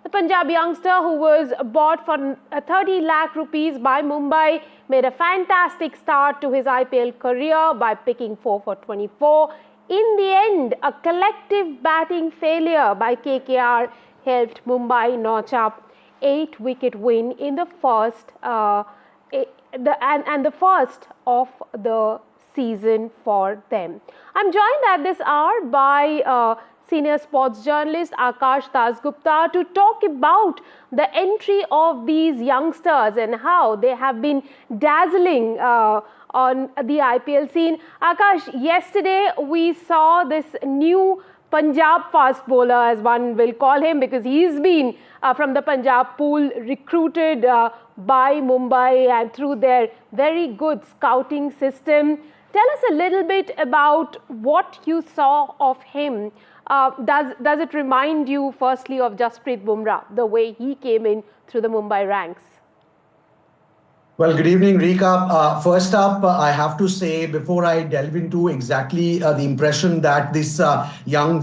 The Punjab youngster, who was bought for 30 lakh rupees by Mumbai, made a fantastic start to his IPL career by picking 4 for 24. In the end, a collective batting failure by KKR helped Mumbai notch up 8-wicket win in the first the first of the season for them. I'm joined at this hour by senior sports journalist Akash Dasgupta to talk about the entry of these youngsters and how they have been dazzling on the IPL scene. Akash, yesterday we saw this new Punjab fast bowler, as one will call him, because he's been from the Punjab pool, recruited by Mumbai and through their very good scouting system. Tell us a little bit about what you saw of him. Does it remind you firstly of Jasprit Bumrah, the way he came in through the Mumbai ranks? Well, good evening, Rika. First up, I have to say, before I delve into exactly the impression that this young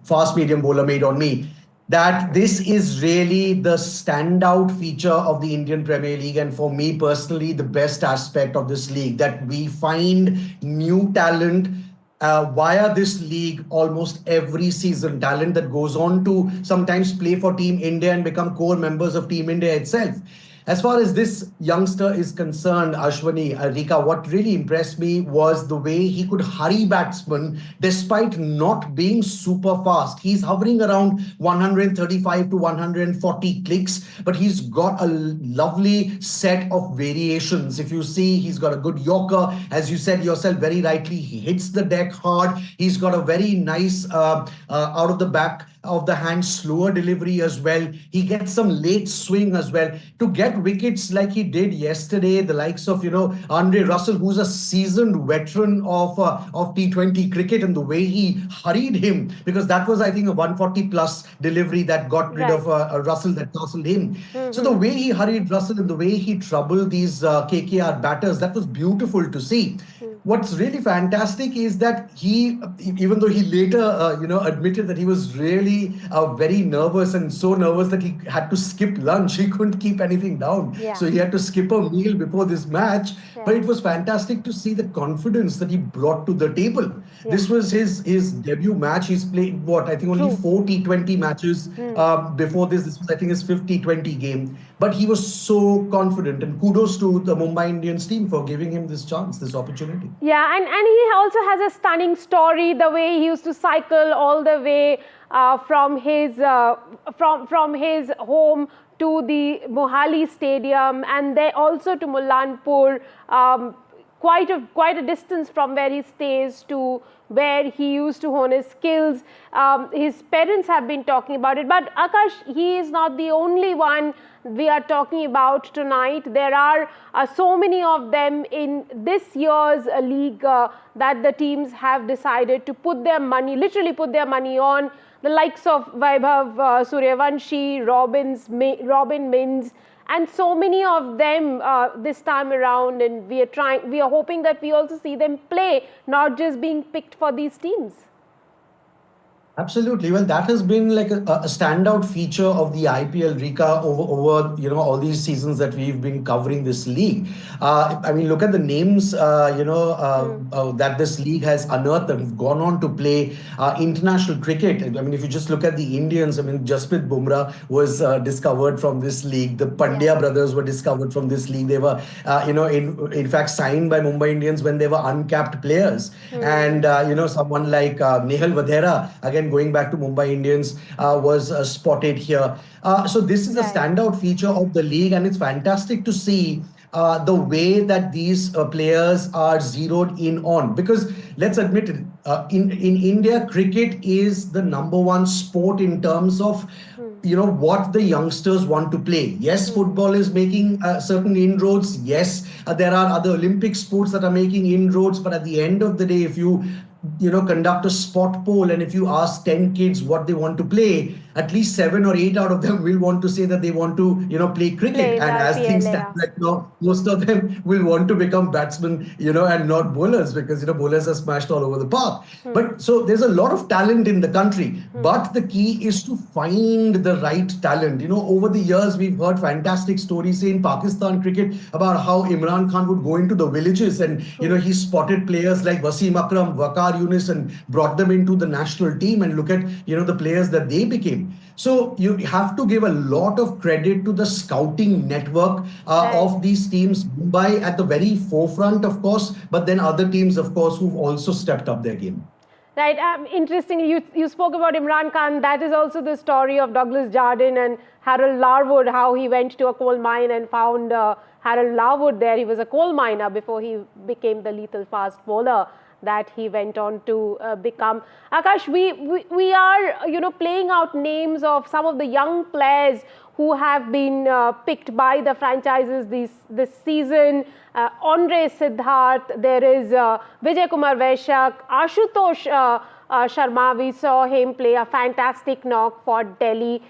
fast medium bowler made on me, that this is really the standout feature of the Indian Premier League, and for me personally, the best aspect of this league, that we find new talent via this league almost every season. Talent that goes on to sometimes play for Team India and become core members of Team India itself. As far as this youngster is concerned, Ashwani, Rika, what really impressed me was the way he could hurry batsmen despite not being super fast. He's hovering around 135 to 140 clicks, but he's got a lovely set of variations. If you see, he's got a good yorker. As you said yourself very rightly, he hits the deck hard. He's got a very nice out of the back of the hand slower delivery as well. He gets some late swing as well. To get wickets like he did yesterday, the likes of, Andre Russell, who's a seasoned veteran of T20 cricket, and the way he hurried him, because that was, I think, a 140 plus delivery that got rid of Russell, that tousled him. So the way he hurried Russell and the way he troubled these KKR batters, that was beautiful to see. What's really fantastic is that he, even though he later, admitted that he was really very nervous, and so nervous that he had to skip lunch. He couldn't keep anything down. So he had to skip a meal before this match. But it was fantastic to see the confidence that he brought to the table. This was his debut match. He's played, I think only 4 T20 matches before this. This was, I think, his 5th T20 game. But he was so confident, and kudos to the Mumbai Indians team for giving him this chance, this opportunity. Yeah, and he also has a stunning story, the way he used to cycle all the way from his home to the Mohali stadium, and then also to Mullanpur, quite a distance from where he stays to where he used to hone his skills. His parents have been talking about it, but Akash, he is not the only one we are talking about tonight. There are so many of them in this year's league that the teams have decided to literally put their money on. The likes of Vaibhav Suryavanshi, Robin Mins, and so many of them this time around, and we are hoping that we also see them play, not just being picked for these teams. Absolutely. Well, that has been like a standout feature of the IPL, Rika, over all these seasons that we've been covering this league. I mean, look at the names that this league has unearthed and have gone on to play international cricket. I mean, if you just look at the Indians, I mean, Jasprit Bumrah was discovered from this league. The Pandya brothers were discovered from this league. They were, in fact, signed by Mumbai Indians when they were uncapped players. And, someone like Nehal Vadera, again, going back to Mumbai Indians, was spotted here. So this is a standout feature of the league, and it's fantastic to see the way that these players are zeroed in on. Because let's admit it, in India, cricket is the #1 sport in terms of what the youngsters want to play. Yes, football is making certain inroads. Yes, there are other Olympic sports that are making inroads. But at the end of the day, if you conduct a spot poll, and if you ask 10 kids what they want to play, at least 7 or 8 out of them will want to say that they want to, play cricket. And as things stand right now, most of them will want to become batsmen, and not bowlers, because, bowlers are smashed all over the park. But so there's a lot of talent in the country, but the key is to find the right talent. Over the years, we've heard fantastic stories in Pakistan cricket about how Imran Khan would go into the villages and, he spotted players like Wasim Akram, Waqar Yunus, and brought them into the national team, and look at, the players that they became. So you have to give a lot of credit to the scouting network of these teams. Mumbai at the very forefront, of course, but then other teams, of course, who've also stepped up their game. Right. Interestingly, you spoke about Imran Khan. That is also the story of Douglas Jardine and Harold Larwood, how he went to a coal mine and found Harold Larwood there. He was a coal miner before he became the lethal fast bowler that he went on to become. Akash, we are playing out names of some of the young players who have been picked by the franchises this season. Andre Siddharth, there is Vijay Kumar Vaishak, Ashutosh Sharma. We saw him play a fantastic knock for Delhi.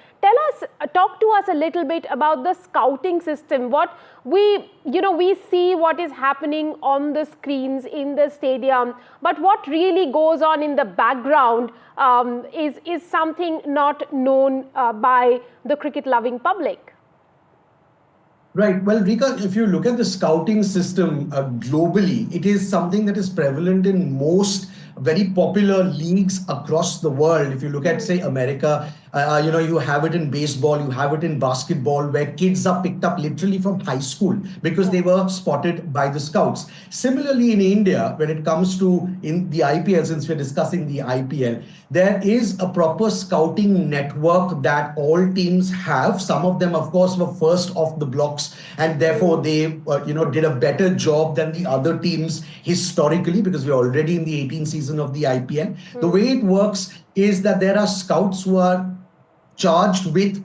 Talk to us a little bit about the scouting system. What we see what is happening on the screens in the stadium, but what really goes on in the background is something not known by the cricket-loving public. Right. Well, Rika, if you look at the scouting system globally, it is something that is prevalent in most very popular leagues across the world. If you look at, say, America, you have it in baseball, you have it in basketball, where kids are picked up literally from high school because they were spotted by the scouts. Similarly, in India, when it comes to in the IPL, since we're discussing the IPL, there is a proper scouting network that all teams have. Some of them, of course, were first off the blocks, and therefore they, did a better job than the other teams historically, because we're already in the 18th season of the IPL. The way it works is that there are scouts who are charged with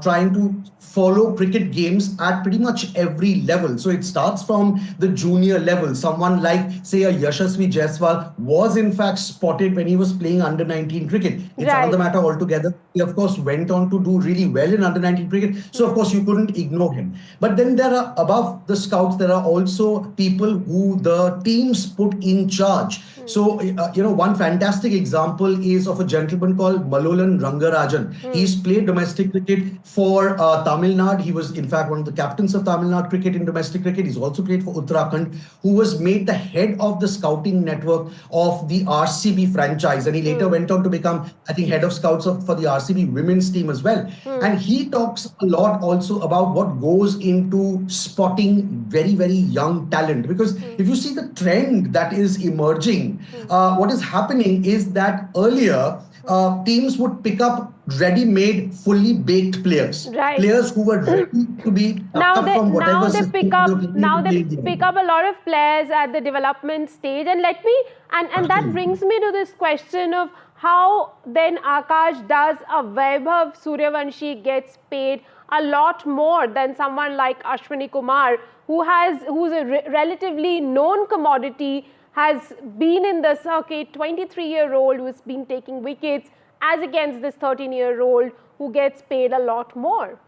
trying to follow cricket games at pretty much every level. So it starts from the junior level. Someone like, say, a Yashasvi Jaiswal was in fact spotted when he was playing under 19 cricket. It's another matter altogether. He, of course, went on to do really well in under 19 cricket. So, of course, you couldn't ignore him. But then there are, above the scouts, there are also people who the teams put in charge. So, one fantastic example is of a gentleman called Malolan Rangarajan. He's played domestic cricket for Tamil Nadu. He was, in fact, one of the captains of Tamil Nadu cricket in domestic cricket. He's also played for Uttarakhand, who was made the head of the scouting network of the RCB franchise. And he later went on to become, I think, head of scouts for the RCB women's team as well. And he talks a lot also about what goes into spotting very, very young talent. Because if you see the trend that is emerging, what is happening is that earlier, teams would pick up ready-made, fully baked players, players who were ready to be now they pick up a lot of players at the development stage. And that brings me to this question of how then Akash does a Vaibhav Suryavanshi gets paid a lot more than someone like Ashwani Kumar, who's a relatively known commodity, has been in the circuit, 23-year-old who's been taking wickets, as against this 13-year-old who gets paid a lot more.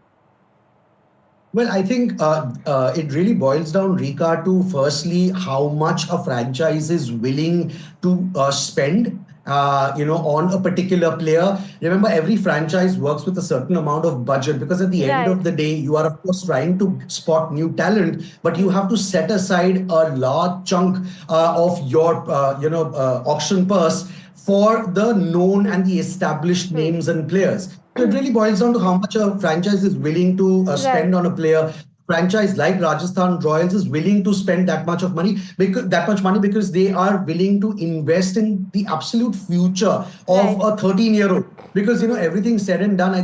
Well, I think it really boils down, Rika, to firstly how much a franchise is willing to spend on a particular player. Remember, every franchise works with a certain amount of budget, because at the end of the day, you are, of course, trying to spot new talent, but you have to set aside a large chunk of your, auction purse for the known and the established names and players. So it really boils down to how much a franchise is willing to spend on a player. Franchise like Rajasthan Royals is willing to spend that much money because they are willing to invest in the absolute future of a 13-year-old. Because, everything said and done,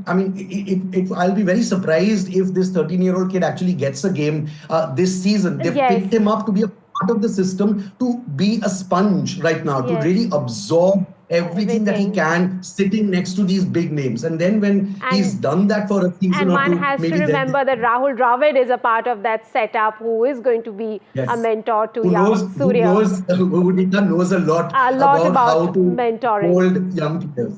I'll be very surprised if this 13-year-old kid actually gets a game this season. They've picked him up to be a part of the system, to be a sponge right now, to really absorb everything that he Everything. can, sitting next to these big names. And then when he's And done that for a season and or one two, has to maybe then remember that Rahul Dravid is a part of that setup, who is going to be a yes, mentor to young who Surya. knows, who Nika knows a lot A lot about how about to mentoring. hold young players.